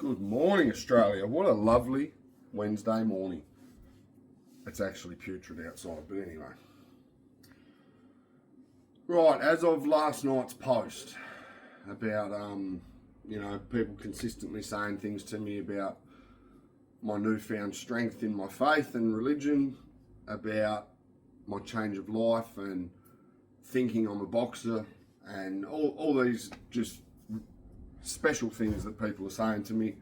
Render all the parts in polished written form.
Good morning, Australia. What a lovely Wednesday morning. It's actually putrid outside, but anyway. Right, as of last night's post about, people consistently saying things to me about my newfound strength in my faith and religion, about my change of life and thinking I'm a boxer, and all these just special things that people are saying to me,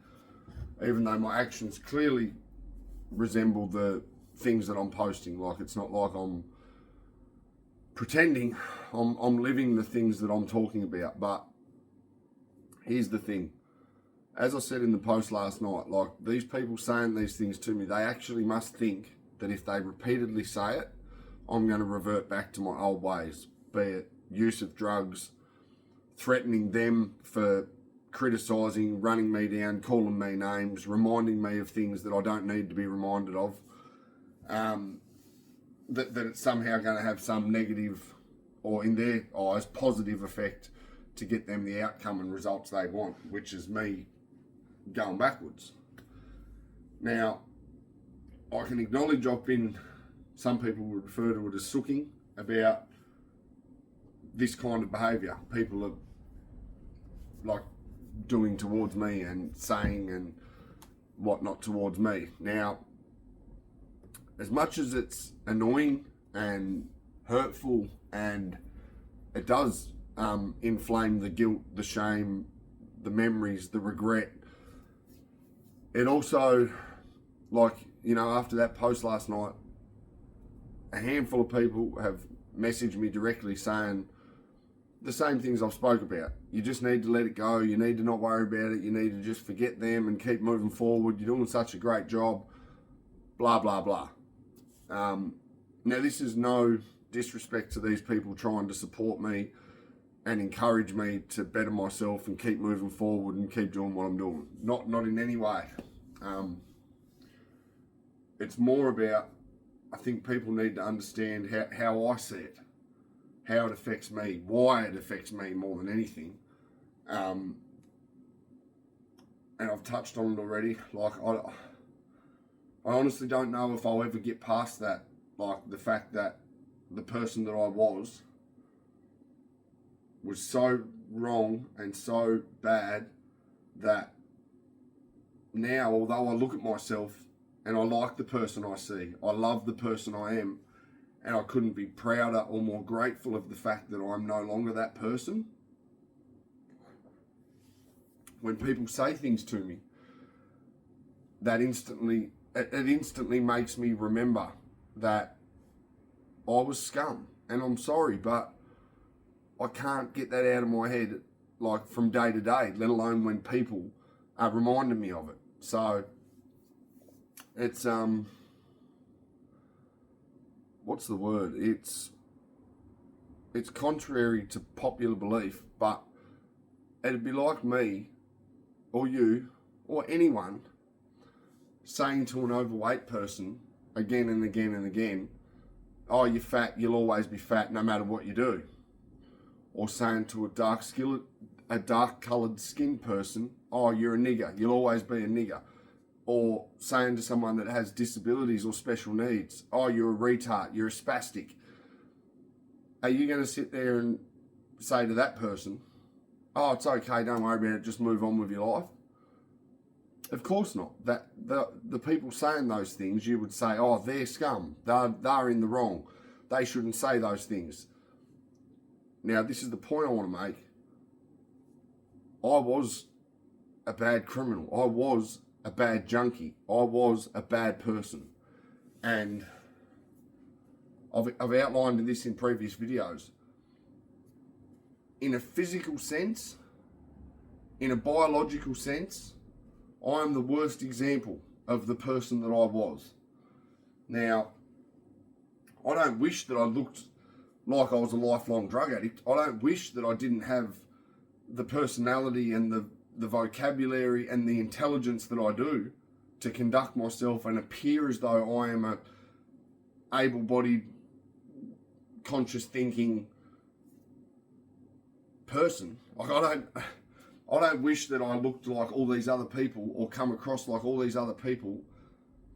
even though my actions clearly resemble the things that I'm posting. Like, it's not like I'm pretending, I'm living the things that I'm talking about. But here's the thing, as I said in the post last night, like, these people saying these things to me, they actually must think that if they repeatedly say it, I'm going to revert back to my old ways, be it use of drugs, threatening them for criticising, running me down, calling me names, reminding me of things that I don't need to be reminded of, that it's somehow going to have some negative, or in their eyes, positive effect to get them the outcome and results they want, which is me going backwards. Now, I can acknowledge I've been, some people would refer to it as sooking about this kind of behaviour. People are like doing towards me and saying and whatnot towards me. Now, as much as it's annoying and hurtful and it does inflame the guilt, the shame, the memories, the regret, it also, after that post last night, a handful of people have messaged me directly saying the same things I've spoke about. You just need to let it go. You need to not worry about it. You need to just forget them and keep moving forward. You're doing such a great job. Blah, blah, blah. Now, this is no disrespect to these people trying to support me and encourage me to better myself and keep moving forward and keep doing what I'm doing. Not in any way. It's more about, I think people need to understand how I see it, how it affects me, why it affects me more than anything. And I've touched on it already. Like, I honestly don't know if I'll ever get past that. Like, the fact that the person that I was so wrong and so bad that now, although I look at myself and I like the person I see, I love the person I am, and I couldn't be prouder or more grateful of the fact that I'm no longer that person. When people say things to me, it instantly makes me remember that I was scum, and I'm sorry, but I can't get that out of my head, like, from day to day, let alone when people are reminding me of it. So it's what's the word? It's contrary to popular belief, but it'd be like me or you or anyone saying to an overweight person again and again and again, oh, you're fat, you'll always be fat no matter what you do. Or saying to a dark-coloured skinned person, oh, you're a nigger, you'll always be a nigger. Or saying to someone that has disabilities or special needs, oh, you're a retard, you're a spastic. Are you going to sit there and say to that person, oh, it's okay, don't worry about it, just move on with your life? Of course not. That the people saying those things, you would say, oh, they're scum, they're in the wrong, they shouldn't say those things. Now, this is the point I want to make. I was a bad criminal. I was a bad junkie. I was a bad person. And I've outlined this in previous videos. In a physical sense, in a biological sense, I am the worst example of the person that I was. Now, I don't wish that I looked like I was a lifelong drug addict. I don't wish that I didn't have the personality and the vocabulary and the intelligence that I do to conduct myself and appear as though I am a able-bodied, conscious thinking person. Like, I don't wish that I looked like all these other people or come across like all these other people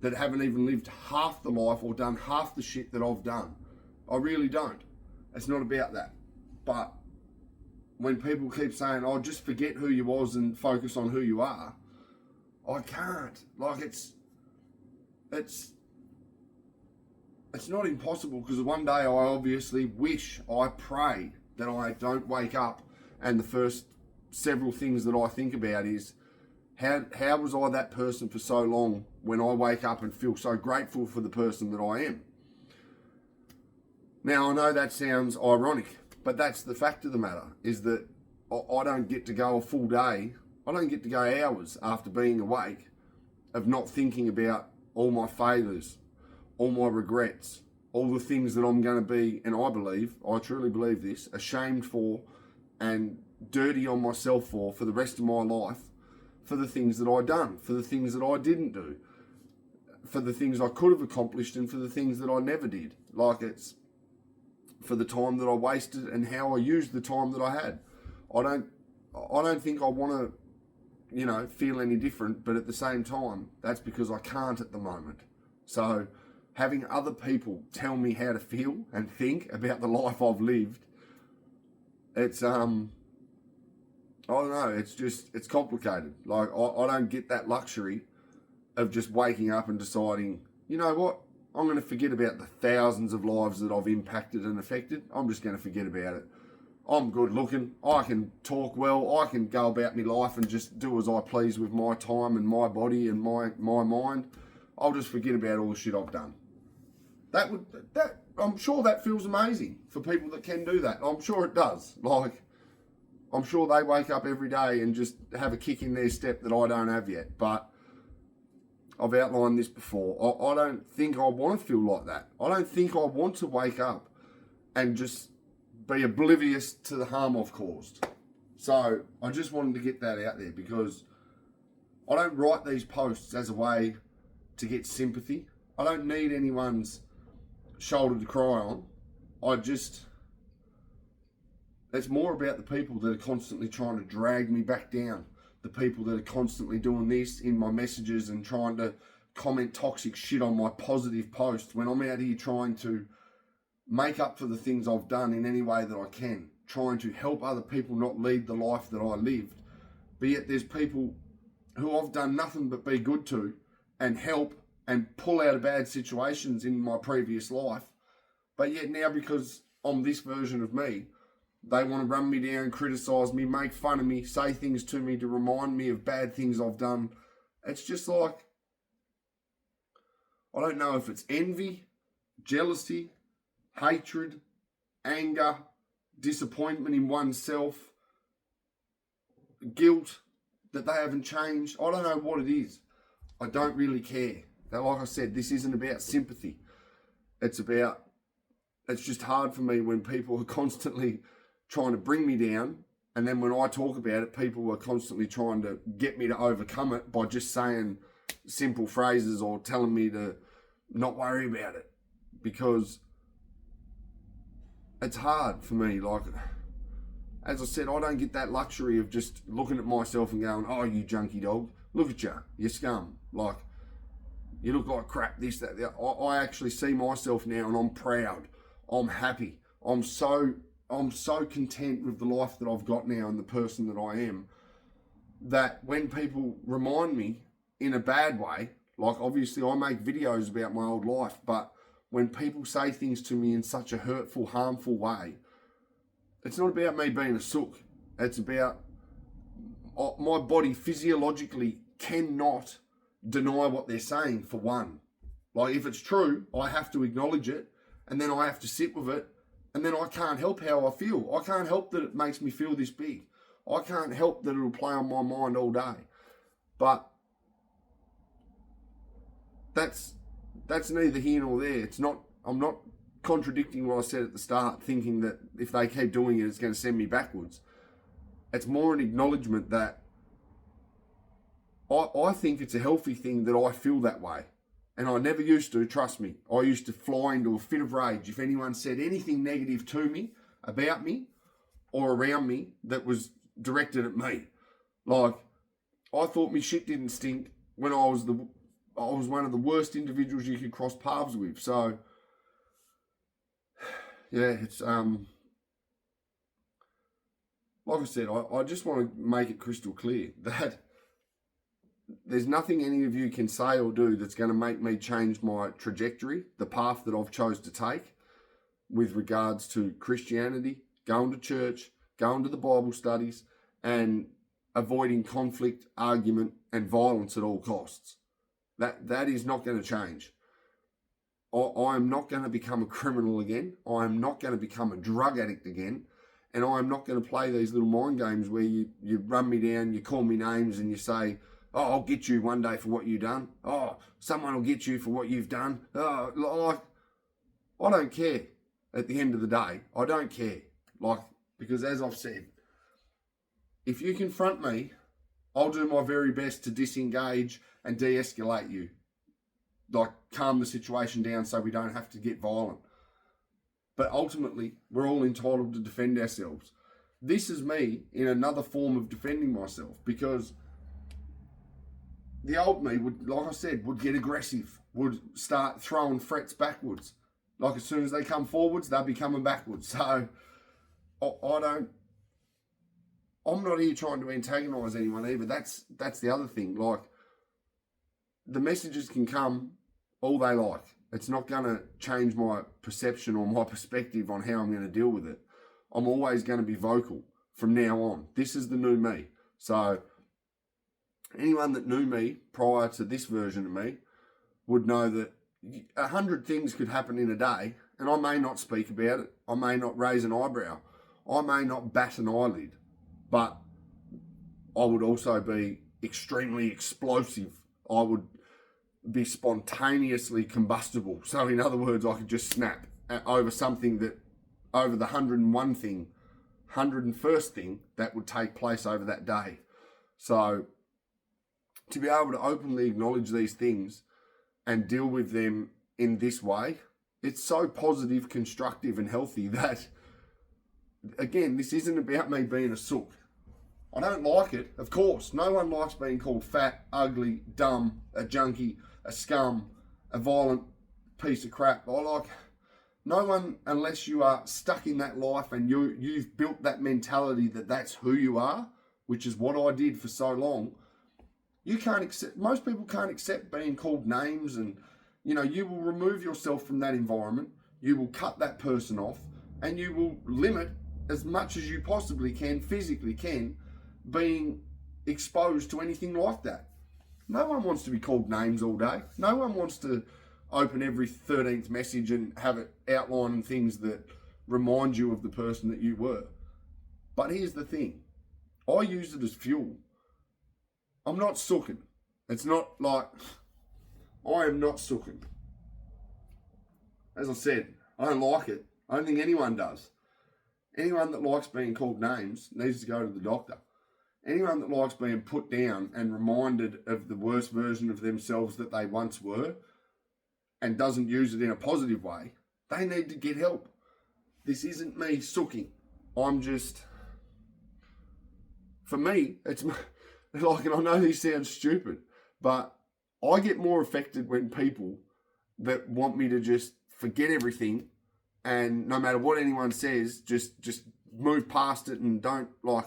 that haven't even lived half the life or done half the shit that I've done. I really don't. It's not about that. But when people keep saying, oh, just forget who you was and focus on who you are, I can't. Like, it's not impossible, because one day I obviously wish, I pray that I don't wake up and the first several things that I think about is, how was I that person for so long when I wake up and feel so grateful for the person that I am? Now, I know that sounds ironic, but that's the fact of the matter, is that I don't get to go a full day, I don't get to go hours after being awake of not thinking about all my failures, all my regrets, all the things that I'm going to be, and I truly believe this, ashamed for and dirty on myself for the rest of my life, for the things that I done, for the things that I didn't do, for the things I could have accomplished, and for the things that I never did. Like, it's for the time that I wasted and how I used the time that I had. I don't think I want to, feel any different, but at the same time, that's because I can't at the moment. So having other people tell me how to feel and think about the life I've lived, it's, I don't know, it's complicated. Like, I don't get that luxury of just waking up and deciding, you know what, I'm going to forget about the thousands of lives that I've impacted and affected. I'm just going to forget about it. I'm good looking, I can talk well, I can go about my life and just do as I please with my time and my body and my mind. I'll just forget about all the shit I've done. I'm sure that feels amazing for people that can do that. I'm sure it does. Like, I'm sure they wake up every day and just have a kick in their step that I don't have yet. But I've outlined this before. I don't think I want to feel like that. I don't think I want to wake up and just be oblivious to the harm I've caused. So I just wanted to get that out there, because I don't write these posts as a way to get sympathy. I don't need anyone's shoulder to cry on. It's more about the people that are constantly trying to drag me back down. The people that are constantly doing this in my messages and trying to comment toxic shit on my positive posts, when I'm out here trying to make up for the things I've done in any way that I can, trying to help other people not lead the life that I lived. But yet there's people who I've done nothing but be good to and help and pull out of bad situations in my previous life. But yet now, because I'm this version of me, they want to run me down, criticise me, make fun of me, say things to me to remind me of bad things I've done. It's just like, I don't know if it's envy, jealousy, hatred, anger, disappointment in oneself, guilt that they haven't changed. I don't know what it is. I don't really care. Now, like I said, this isn't about sympathy. It's just hard for me when people are constantly trying to bring me down, and then when I talk about it, people are constantly trying to get me to overcome it by just saying simple phrases or telling me to not worry about it, because it's hard for me. Like, as I said, I don't get that luxury of just looking at myself and going, oh, you junkie dog, look at you scum. Like, you look like crap, this, that, that. I actually see myself now and I'm proud. I'm happy. I'm so content with the life that I've got now and the person that I am, that when people remind me in a bad way, like, obviously I make videos about my old life, but when people say things to me in such a hurtful, harmful way, it's not about me being a sook. It's about my body physiologically cannot deny what they're saying, for one. Like, if it's true, I have to acknowledge it, and then I have to sit with it, and then I can't help how I feel. I can't help that it makes me feel this big. I can't help that it'll play on my mind all day. But that's neither here nor there. I'm not contradicting what I said at the start, thinking that if they keep doing it, it's going to send me backwards. It's more an acknowledgement that I think it's a healthy thing that I feel that way. And I never used to, trust me. I used to fly into a fit of rage if anyone said anything negative to me, about me, or around me that was directed at me. Like, I thought my shit didn't stink when I was one of the worst individuals you could cross paths with. So, yeah, it's like I said, I just want to make it crystal clear that there's nothing any of you can say or do that's going to make me change my trajectory, the path that I've chose to take with regards to Christianity, going to church, going to the Bible studies, and avoiding conflict, argument, and violence at all costs. That is not going to change. I am not going to become a criminal again. I am not going to become a drug addict again. And I am not going to play these little mind games where you run me down, you call me names, and you say, oh, I'll get you one day for what you've done. Oh, someone will get you for what you've done. Oh, like, I don't care. At the end of the day, I don't care. Like, because as I've said, if you confront me, I'll do my very best to disengage and de-escalate you. Like, calm the situation down so we don't have to get violent. But ultimately, we're all entitled to defend ourselves. This is me in another form of defending myself, because the old me would, like I said, would get aggressive, would start throwing threats backwards. Like, as soon as they come forwards, they'll be coming backwards. So, I'm not here trying to antagonise anyone either. That's the other thing. Like, the messages can come all they like. It's not going to change my perception or my perspective on how I'm going to deal with it. I'm always going to be vocal from now on. This is the new me. So, anyone that knew me prior to this version of me would know that 100 things could happen in a day, and I may not speak about it. I may not raise an eyebrow. I may not bat an eyelid, but I would also be extremely explosive. I would be spontaneously combustible. So in other words, I could just snap over something that, over the 101 thing, 101st thing that would take place over that day. So to be able to openly acknowledge these things and deal with them in this way, it's so positive, constructive, and healthy that, again, this isn't about me being a sook. I don't like it, of course. No one likes being called fat, ugly, dumb, a junkie, a scum, a violent piece of crap. No one, unless you are stuck in that life and you've built that mentality that that's who you are, which is what I did for so long. Most people can't accept being called names, and you will remove yourself from that environment. You will cut that person off, and you will limit as much as you possibly can, physically can, being exposed to anything like that. No one wants to be called names all day. No one wants to open every 13th message and have it outlining things that remind you of the person that you were. But here's the thing. I use it as fuel. I'm not sooking. It's not like, I am not sooking. As I said, I don't like it. I don't think anyone does. Anyone that likes being called names needs to go to the doctor. Anyone that likes being put down and reminded of the worst version of themselves that they once were and doesn't use it in a positive way, they need to get help. This isn't me sooking. I'm just, for me, it's like, and I know this sounds stupid, but I get more affected when people that want me to just forget everything and no matter what anyone says, just move past it and don't like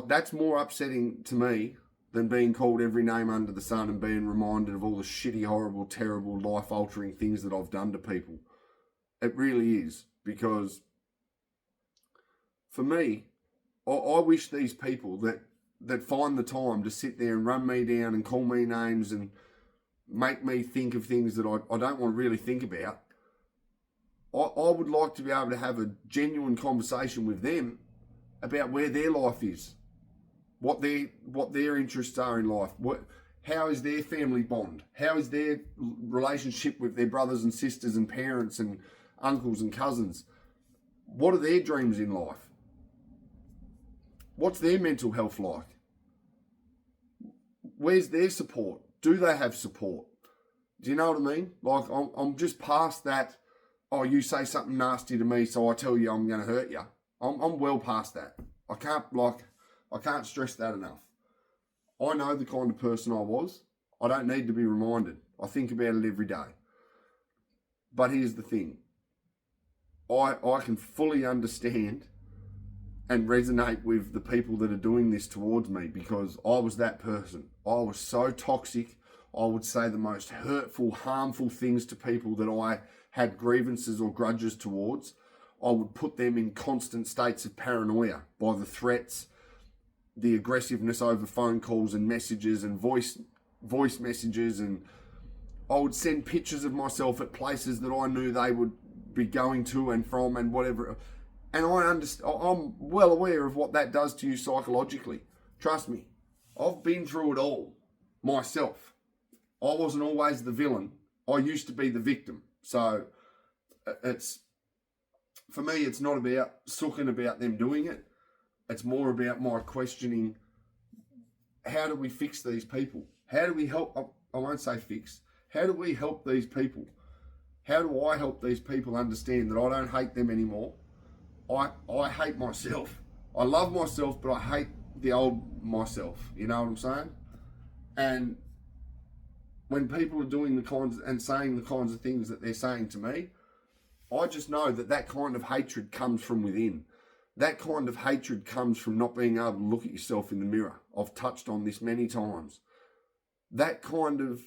that's more upsetting to me than being called every name under the sun and being reminded of all the shitty, horrible, terrible, life-altering things that I've done to people. It really is, because for me, I wish these people that find the time to sit there and run me down and call me names and make me think of things that I don't want to really think about, I would like to be able to have a genuine conversation with them about where their life is, what their interests are in life, how is their family bond, how is their relationship with their brothers and sisters and parents and uncles and cousins, what are their dreams in life, what's their mental health like, where's their support, do they have support, do you know what I mean? Like, I'm just past that, oh, you say something nasty to me so I tell you I'm going to hurt you. I'm well past that. I can't stress that enough. I know the kind of person I was. I don't need to be reminded. I think about it every day. But here's the thing. I can fully understand and resonate with the people that are doing this towards me, because I was that person. I was so toxic. I would say the most hurtful, harmful things to people that I had grievances or grudges towards. I would put them in constant states of paranoia by the threats, the aggressiveness over phone calls and messages and voice messages, and I would send pictures of myself at places that I knew they would be going to and from and whatever. And I'm well aware of what that does to you psychologically. Trust me, I've been through it all myself. I wasn't always the villain. I used to be the victim. So for me, it's not about sooking about them doing it. It's more about my questioning, how do we fix these people? How do we help? I won't say fix. How do we help these people? How do I help these people understand that I don't hate them anymore? I hate myself. I love myself, but I hate the old myself. You know what I'm saying? And when people are doing the kinds and saying the kinds of things that they're saying to me, I just know that kind of hatred comes from within. That kind of hatred comes from not being able to look at yourself in the mirror. I've touched on this many times. That kind of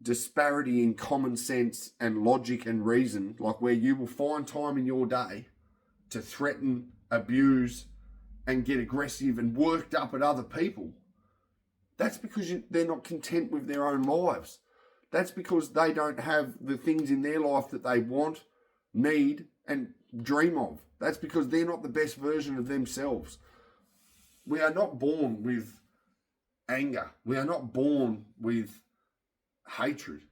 disparity in common sense and logic and reason, like where you will find time in your day to threaten, abuse, and get aggressive and worked up at other people. That's because they're not content with their own lives. That's because they don't have the things in their life that they want, need, and dream of. That's because they're not the best version of themselves. We are not born with anger. We are not born with hatred.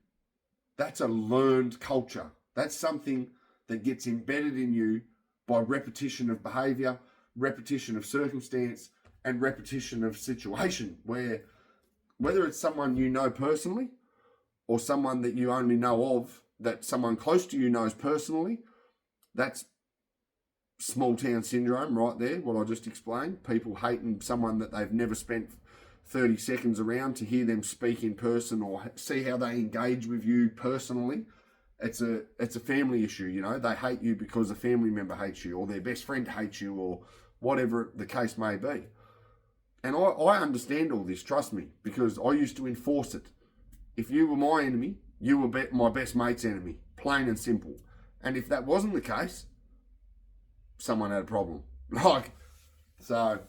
That's a learned culture. That's something that gets embedded in you by repetition of behavior, repetition of circumstance, and repetition of situation, where whether it's someone you know personally or someone that you only know of, that someone close to you knows personally, that's small town syndrome right there, what I just explained. People hating someone that they've never spent 30 seconds around to hear them speak in person or see how they engage with you personally. It's a family issue, you know. They hate you because a family member hates you, or their best friend hates you, or whatever the case may be. And I understand all this, trust me, because I used to enforce it. If you were my enemy, you were my best mate's enemy, plain and simple. And if that wasn't the case, someone had a problem. So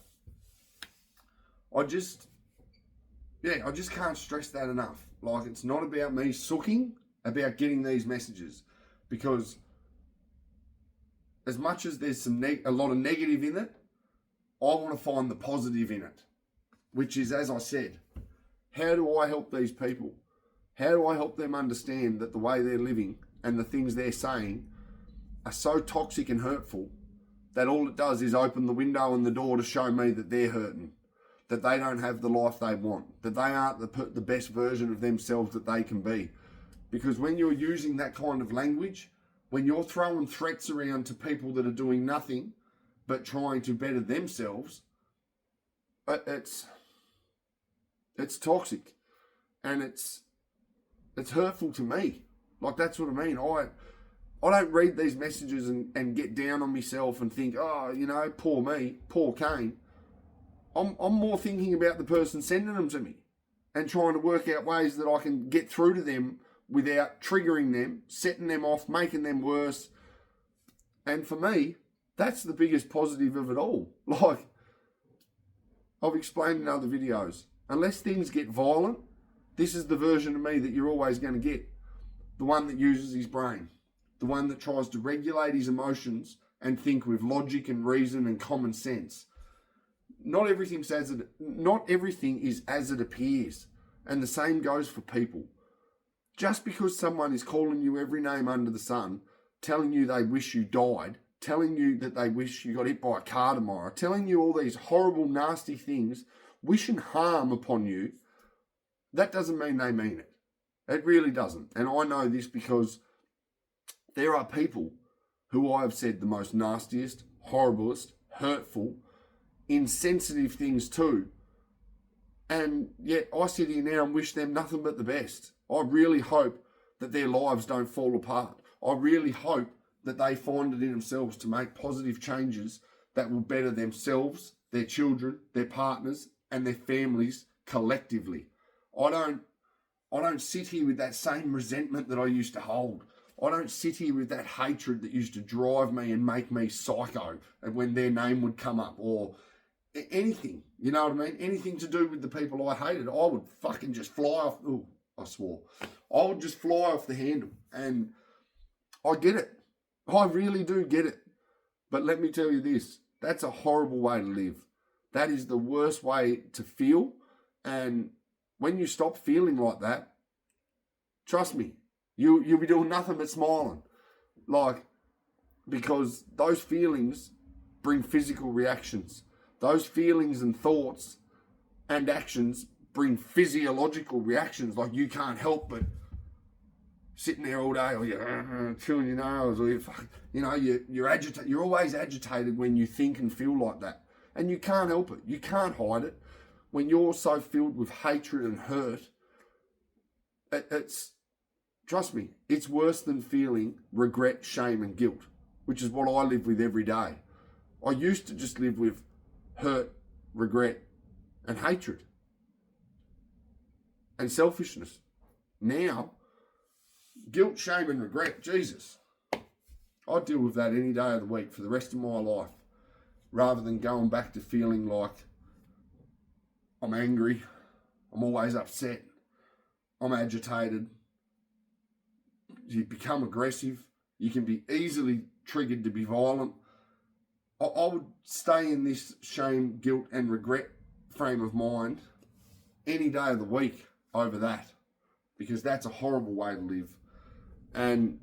I just can't stress that enough. Like, it's not about me sooking about getting these messages, because as much as there's a lot of negative in it, I want to find the positive in it, which is, as I said, how do I help these people? How do I help them understand that the way they're living and the things they're saying are so toxic and hurtful that all it does is open the window and the door to show me that they're hurting, that they don't have the life they want, that they aren't the best version of themselves that they can be. Because when you're using that kind of language, when you're throwing threats around to people that are doing nothing but trying to better themselves, it's toxic, and it's hurtful to me. Like, that's what I mean. I don't read these messages and get down on myself and think, oh, you know, poor me, poor Kane. I'm more thinking about the person sending them to me and trying to work out ways that I can get through to them without triggering them, setting them off, making them worse. And for me, that's the biggest positive of it all. Like, I've explained in other videos, unless things get violent, this is the version of me that you're always going to get. The one that uses his brain. The one that tries to regulate his emotions and think with logic and reason and common sense. Not everything is as it appears. And the same goes for people. Just because someone is calling you every name under the sun, telling you they wish you died, telling you that they wish you got hit by a car tomorrow, telling you all these horrible, nasty things, wishing harm upon you, that doesn't mean they mean it. It really doesn't. And I know this because there are people who I have said the most nastiest, horriblest, hurtful, insensitive things too. And yet I sit here now and wish them nothing but the best. I really hope that their lives don't fall apart. I really hope that they find it in themselves to make positive changes that will better themselves, their children, their partners, and their families collectively. I don't sit here with that same resentment that I used to hold. I don't sit here with that hatred that used to drive me and make me psycho and when their name would come up or anything, you know what I mean? Anything to do with the people I hated, I would fucking just fly off. Oh, I swore. I would just fly off the handle. And I get it. I really do get it. But let me tell you this, that's a horrible way to live. That is the worst way to feel. And when you stop feeling like that, trust me, you'll be doing nothing but smiling. Like, because those feelings bring physical reactions. Those feelings and thoughts and actions bring physiological reactions. Like, you can't help but sitting there all day, or you're chewing your nails, or you're agitated. You're always agitated when you think and feel like that, and you can't help it. You can't hide it. When you're so filled with hatred and hurt, it's trust me, it's worse than feeling regret, shame, and guilt, which is what I live with every day. I used to just live with hurt, regret, and hatred, and selfishness. Now, guilt, shame, and regret, Jesus. I deal with that any day of the week for the rest of my life, rather than going back to feeling like I'm angry, I'm always upset, I'm agitated. You become aggressive. You can be easily triggered to be violent. I would stay in this shame, guilt, and regret frame of mind any day of the week over that, because that's a horrible way to live. And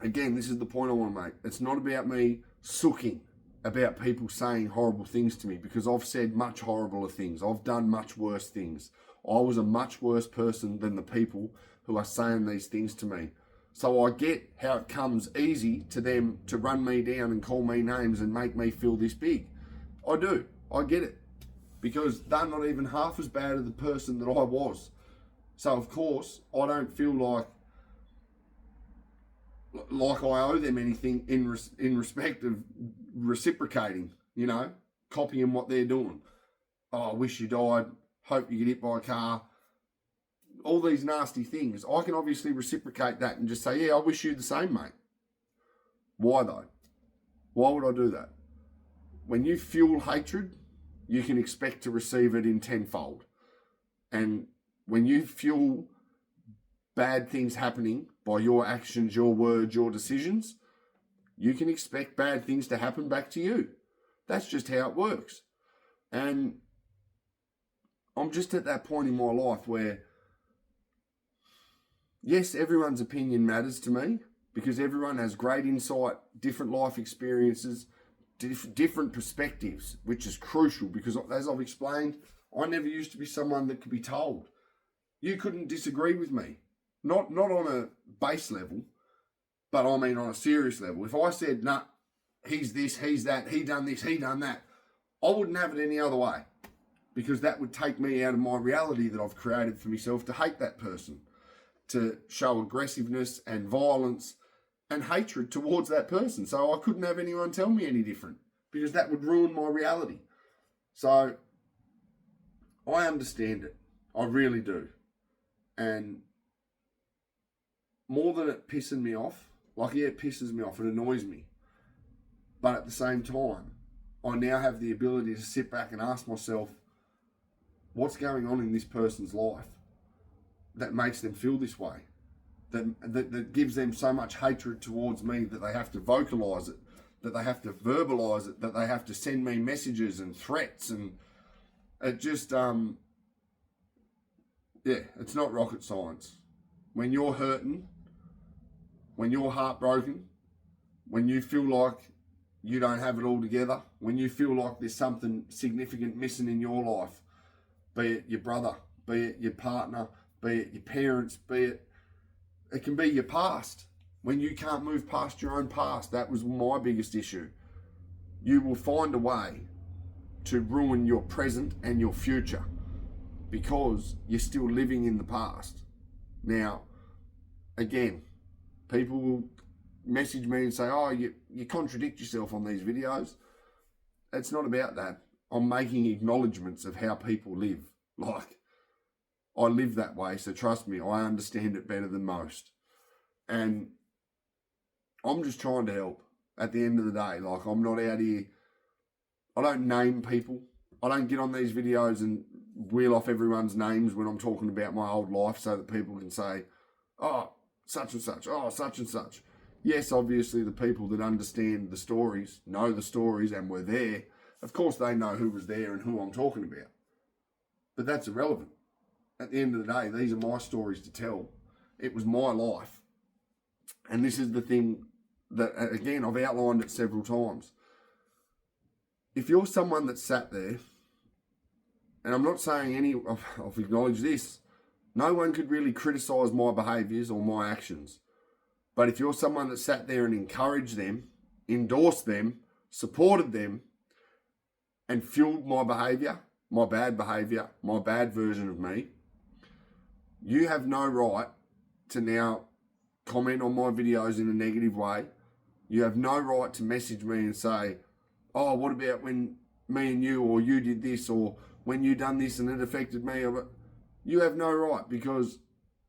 again, this is the point I want to make. It's not about me sooking about people saying horrible things to me, because I've said much horrible things. I've done much worse things. I was a much worse person than the people who are saying these things to me. So I get how it comes easy to them to run me down and call me names and make me feel this big. I do. I get it. Because they're not even half as bad as the person that I was. So of course, I don't feel like I owe them anything in respect of reciprocating, copying what they're doing. Oh, I wish you died. Hope you get hit by a car. All these nasty things. I can obviously reciprocate that and just say, yeah, I wish you the same, mate. Why though? Why would I do that? When you fuel hatred, you can expect to receive it in tenfold. And when you fuel bad things happening by your actions, your words, your decisions, you can expect bad things to happen back to you. That's just how it works. And I'm just at that point in my life where, yes, everyone's opinion matters to me, because everyone has great insight, different life experiences, different perspectives, which is crucial, because as I've explained, I never used to be someone that could be told. You couldn't disagree with me. Not on a base level, but I mean on a serious level. If I said, nah, he's this, he's that, he done this, he done that, I wouldn't have it any other way, because that would take me out of my reality that I've created for myself to hate that person, to show aggressiveness and violence and hatred towards that person. So I couldn't have anyone tell me any different, because that would ruin my reality. So I understand it. I really do. And more than it pissing me off, like, yeah, it pisses me off, it annoys me. But at the same time, I now have the ability to sit back and ask myself, what's going on in this person's life that makes them feel this way? That gives them so much hatred towards me that they have to vocalise it, that they have to verbalise it, that they have to send me messages and threats, and it just, it's not rocket science. When you're hurting, when you're heartbroken, when you feel like you don't have it all together, when you feel like there's something significant missing in your life, be it your brother, be it your partner, be it your parents, it can be your past. When you can't move past your own past, that was my biggest issue. You will find a way to ruin your present and your future because you're still living in the past. Now, again, people will message me and say, oh, you contradict yourself on these videos. It's not about that. I'm making acknowledgements of how people live. Like, I live that way, so trust me, I understand it better than most. And I'm just trying to help at the end of the day. Like, I'm not out here, I don't name people. I don't get on these videos and wheel off everyone's names when I'm talking about my old life so that people can say, oh, such and such, oh, such and such. Yes, obviously the people that understand the stories, know the stories and were there, of course they know who was there and who I'm talking about. But that's irrelevant. At the end of the day, these are my stories to tell. It was my life. And this is the thing that, again, I've outlined it several times. If you're someone that sat there, and I'm not saying I've acknowledged this, no one could really criticise my behaviours or my actions. But if you're someone that sat there and encouraged them, endorsed them, supported them, and fueled my behaviour, my bad version of me, you have no right to now comment on my videos in a negative way. You have no right to message me and say, oh, what about when me and you, or you did this, or when you done this and it affected me? You have no right, because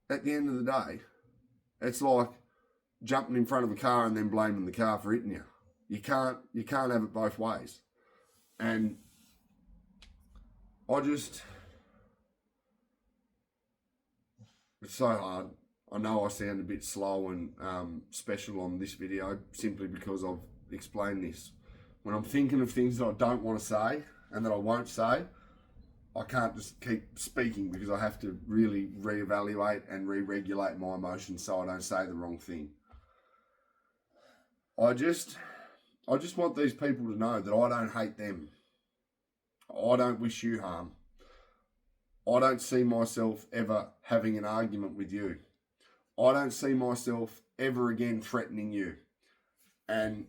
at the end of the day, it's like jumping in front of a car and then blaming the car for hitting you. You can't have it both ways. And it's so hard. I know I sound a bit slow and special on this video simply because I've explained this. When I'm thinking of things that I don't want to say and that I won't say, I can't just keep speaking because I have to really reevaluate and re-regulate my emotions so I don't say the wrong thing. I just want these people to know that I don't hate them. I don't wish you harm. I don't see myself ever having an argument with you. I don't see myself ever again threatening you. And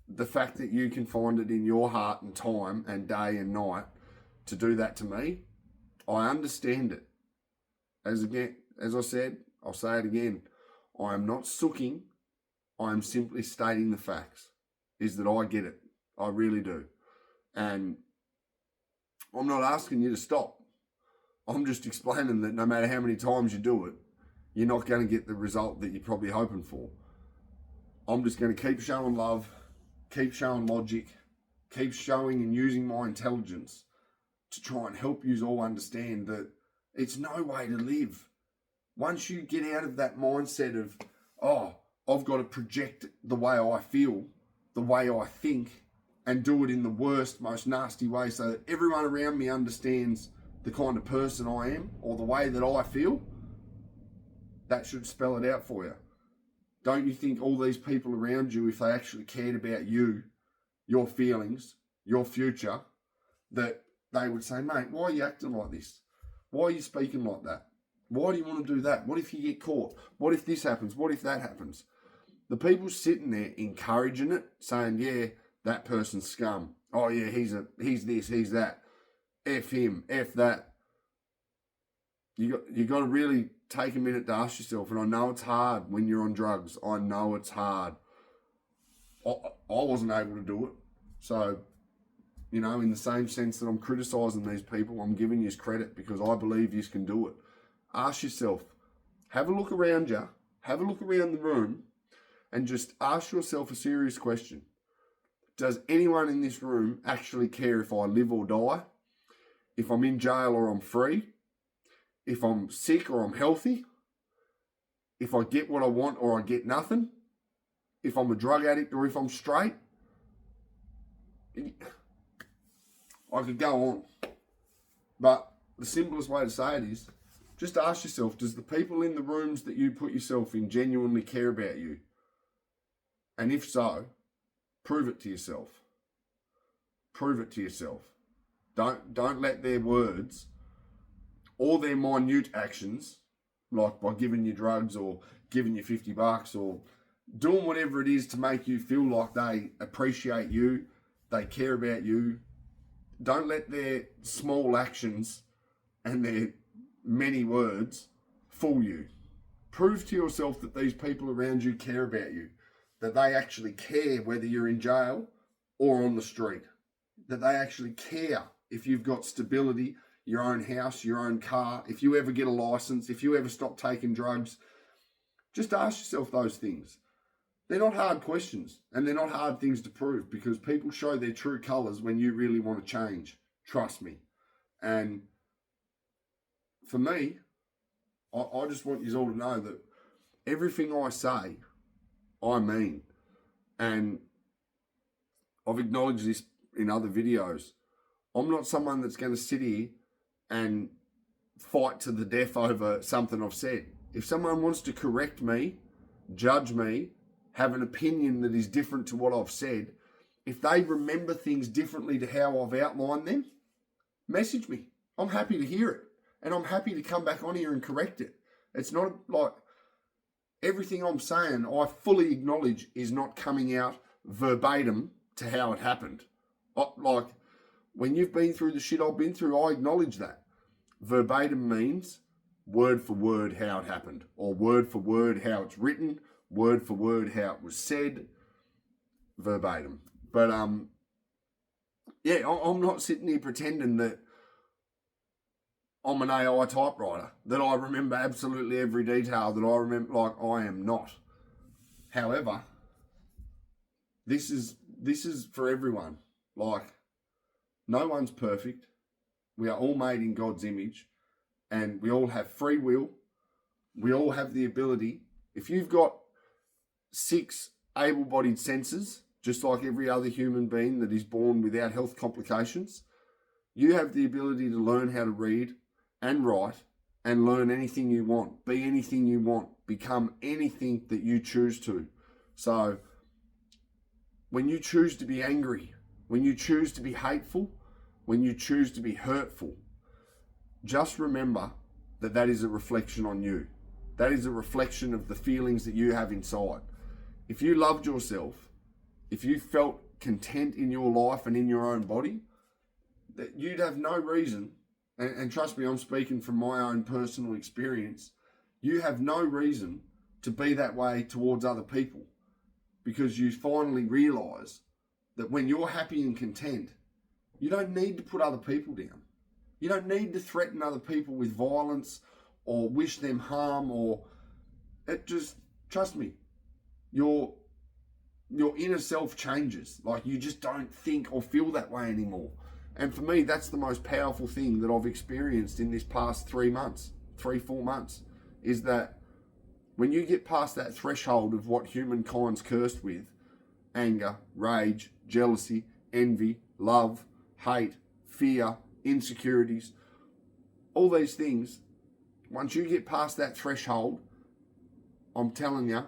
the fact that you can find it in your heart and time and day and night to do that to me, I understand it. As I said, I'll say it again. I am not sooking. I am simply stating the facts. Is that I get it. I really do. And I'm not asking you to stop. I'm just explaining that no matter how many times you do it, you're not going to get the result that you're probably hoping for. I'm just going to keep showing love, keep showing logic, keep showing and using my intelligence to try and help you all understand that it's no way to live. Once you get out of that mindset of, oh, I've got to project the way I feel, the way I think, and do it in the worst, most nasty way so that everyone around me understands the kind of person I am or the way that I feel, that should spell it out for you. Don't you think all these people around you, if they actually cared about you, your feelings, your future, that they would say, mate, why are you acting like this? Why are you speaking like that? Why do you want to do that? What if you get caught? What if this happens? What if that happens? The people sitting there encouraging it, saying, yeah, that person's scum. Oh yeah, he's this, he's that. F him, F that. You got to really take a minute to ask yourself, and I know it's hard when you're on drugs. I know it's hard. I wasn't able to do it. So, in the same sense that I'm criticising these people, I'm giving you credit because I believe you can do it. Ask yourself, have a look around you, have a look around the room, and just ask yourself a serious question. Does anyone in this room actually care if I live or die? If I'm in jail or I'm free? If I'm sick or I'm healthy? If I get what I want or I get nothing? If I'm a drug addict or if I'm straight? I could go on. But the simplest way to say it is, just ask yourself, does the people in the rooms that you put yourself in genuinely care about you? And if so, prove it to yourself. Prove it to yourself. Don't let their words or their minute actions, like by giving you drugs or giving you $50 or doing whatever it is to make you feel like they appreciate you, they care about you, don't let their small actions and their many words fool you. Prove to yourself that these people around you care about you, that they actually care whether you're in jail or on the street, that they actually care if you've got stability, your own house, your own car, if you ever get a license, if you ever stop taking drugs. Just ask yourself those things. They're not hard questions, and they're not hard things to prove, because people show their true colours when you really want to change. Trust me. And for me, I just want you all to know that everything I say, I mean. And I've acknowledged this in other videos. I'm not someone that's going to sit here and fight to the death over something I've said. If someone wants to correct me, judge me, have an opinion that is different to what I've said, if they remember things differently to how I've outlined them, message me. I'm happy to hear it. And I'm happy to come back on here and correct it. It's not like everything I'm saying, I fully acknowledge is not coming out verbatim to how it happened. Like, when you've been through the shit I've been through, I acknowledge that. Verbatim means word for word how it happened, or word for word how it's written, word for word how it was said, verbatim. But yeah, I'm not sitting here pretending that I'm an AI typewriter, that I remember absolutely every detail, that I remember. Like, I am not. However, this is for everyone. Like, no one's perfect. We are all made in God's image, and we all have free will. We all have the ability. If you've got 6 able-bodied senses, just like every other human being that is born without health complications, you have the ability to learn how to read and write and learn anything you want, be anything you want, become anything that you choose to. So when you choose to be angry, when you choose to be hateful, when you choose to be hurtful, just remember that that is a reflection on you. That is a reflection of the feelings that you have inside. If you loved yourself, if you felt content in your life and in your own body, that you'd have no reason, and trust me, I'm speaking from my own personal experience, you have no reason to be that way towards other people, because you finally realise that when you're happy and content, you don't need to put other people down. You don't need to threaten other people with violence or wish them harm, or it just, trust me, your inner self changes. Like, you just don't think or feel that way anymore. And for me, that's the most powerful thing that I've experienced in this past 4 months, is that when you get past that threshold of what humankind's cursed with, anger, rage, jealousy, envy, love, hate, fear, insecurities, all these things, once you get past that threshold, I'm telling you,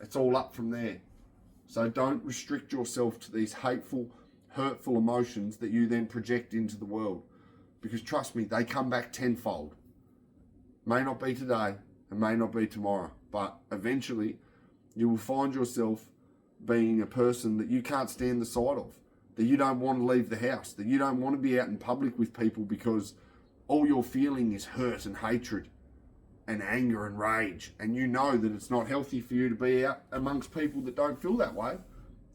it's all up from there. So don't restrict yourself to these hateful, hurtful emotions that you then project into the world. Because trust me, they come back tenfold. May not be today, and may not be tomorrow, but eventually you will find yourself being a person that you can't stand the sight of, that you don't want to leave the house, that you don't want to be out in public with people, because all you're feeling is hurt and hatred and anger and rage, and you know that it's not healthy for you to be out amongst people that don't feel that way.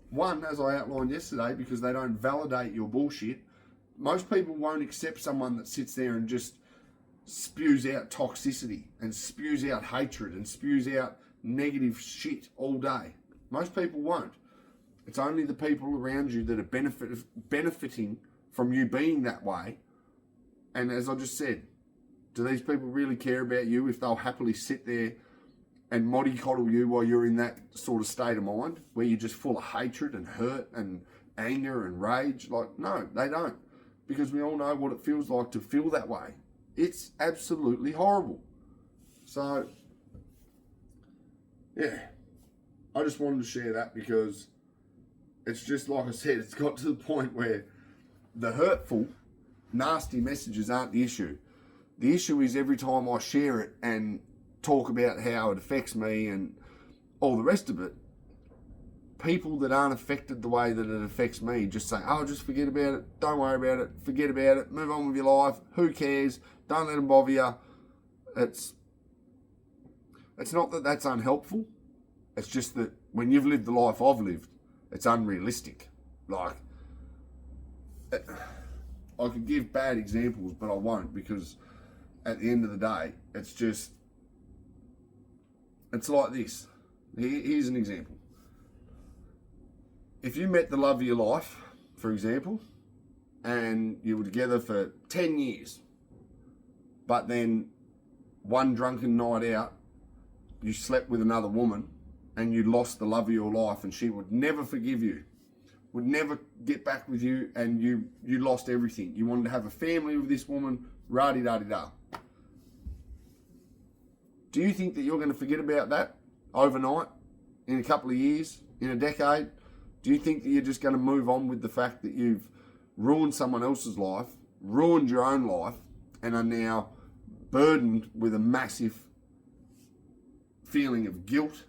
One, as I outlined yesterday, because they don't validate your bullshit. Most people won't accept someone that sits there and just spews out toxicity and spews out hatred and spews out negative shit all day. Most people won't. It's only the people around you that are benefiting from you being that way. And as I just said, do these people really care about you if they'll happily sit there and mollycoddle you while you're in that sort of state of mind, where you're just full of hatred and hurt and anger and rage? Like, no, they don't. Because we all know what it feels like to feel that way. It's absolutely horrible. So, yeah, I just wanted to share that, because it's just like I said, it's got to the point where the hurtful, nasty messages aren't the issue. The issue is every time I share it and talk about how it affects me and all the rest of it, people that aren't affected the way that it affects me just say, oh, just forget about it, don't worry about it, forget about it, move on with your life, who cares, don't let them bother you. It's not that that's unhelpful, it's just that when you've lived the life I've lived, it's unrealistic. Like, I could give bad examples, but I won't, because at the end of the day, it's like this. Here's an example. If you met the love of your life, for example, and you were together for 10 years, but then one drunken night out, you slept with another woman and you lost the love of your life, and she would never forgive you, would never get back with you, and you lost everything. You wanted to have a family with this woman, rah-de-da-de-da. Do you think that you're going to forget about that overnight, in a couple of years, in a decade? Do you think that you're just going to move on with the fact that you've ruined someone else's life, ruined your own life, and are now burdened with a massive feeling of guilt,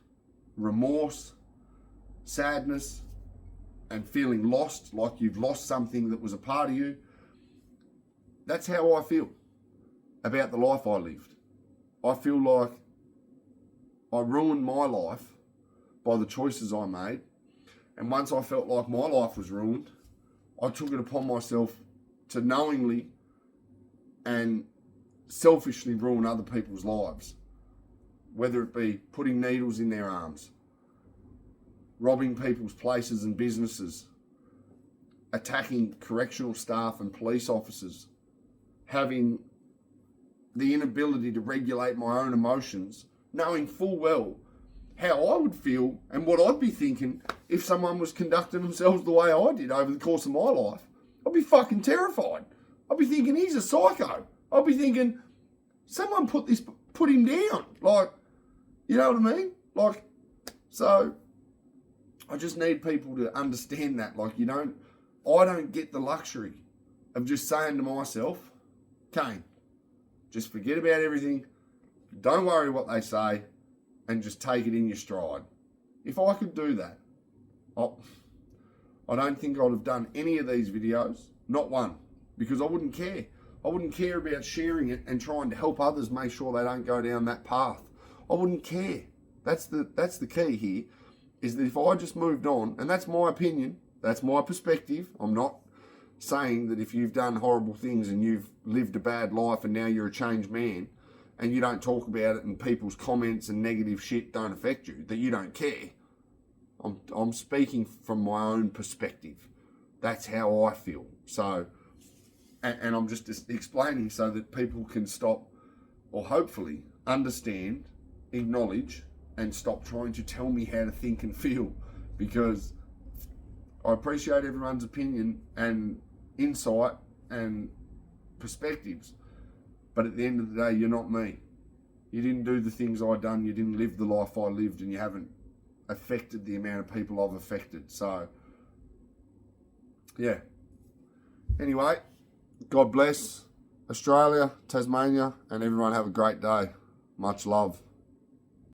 remorse, sadness, and feeling lost, like you've lost something that was a part of you? That's how I feel about the life I lived. I feel like I ruined my life by the choices I made. And once I felt like my life was ruined, I took it upon myself to knowingly and selfishly ruin other people's lives. Whether it be putting needles in their arms, robbing people's places and businesses, attacking correctional staff and police officers, having the inability to regulate my own emotions, knowing full well how I would feel and what I'd be thinking if someone was conducting themselves the way I did over the course of my life. I'd be fucking terrified. I'd be thinking, he's a psycho. I'd be thinking, someone put him down. Like, you know what I mean? Like, so I just need people to understand that. Like, I don't get the luxury of just saying to myself, Kane, just forget about everything. Don't worry what they say, and just take it in your stride. If I could do that, I don't think I'd have done any of these videos, not one, because I wouldn't care. I wouldn't care about sharing it and trying to help others make sure they don't go down that path. I wouldn't care. That's the key here, is that if I just moved on, and that's my opinion, that's my perspective. I'm not saying that if you've done horrible things and you've lived a bad life and now you're a changed man, and you don't talk about it and people's comments and negative shit don't affect you, that you don't care. I'm speaking from my own perspective. That's how I feel. So, and I'm just explaining so that people can stop, or hopefully understand, acknowledge, and stop trying to tell me how to think and feel, because I appreciate everyone's opinion and insight and perspectives. But at the end of the day, you're not me. You didn't do the things I done. You didn't live the life I lived, and you haven't affected the amount of people I've affected. So, yeah. Anyway, God bless Australia, Tasmania, and everyone have a great day. Much love.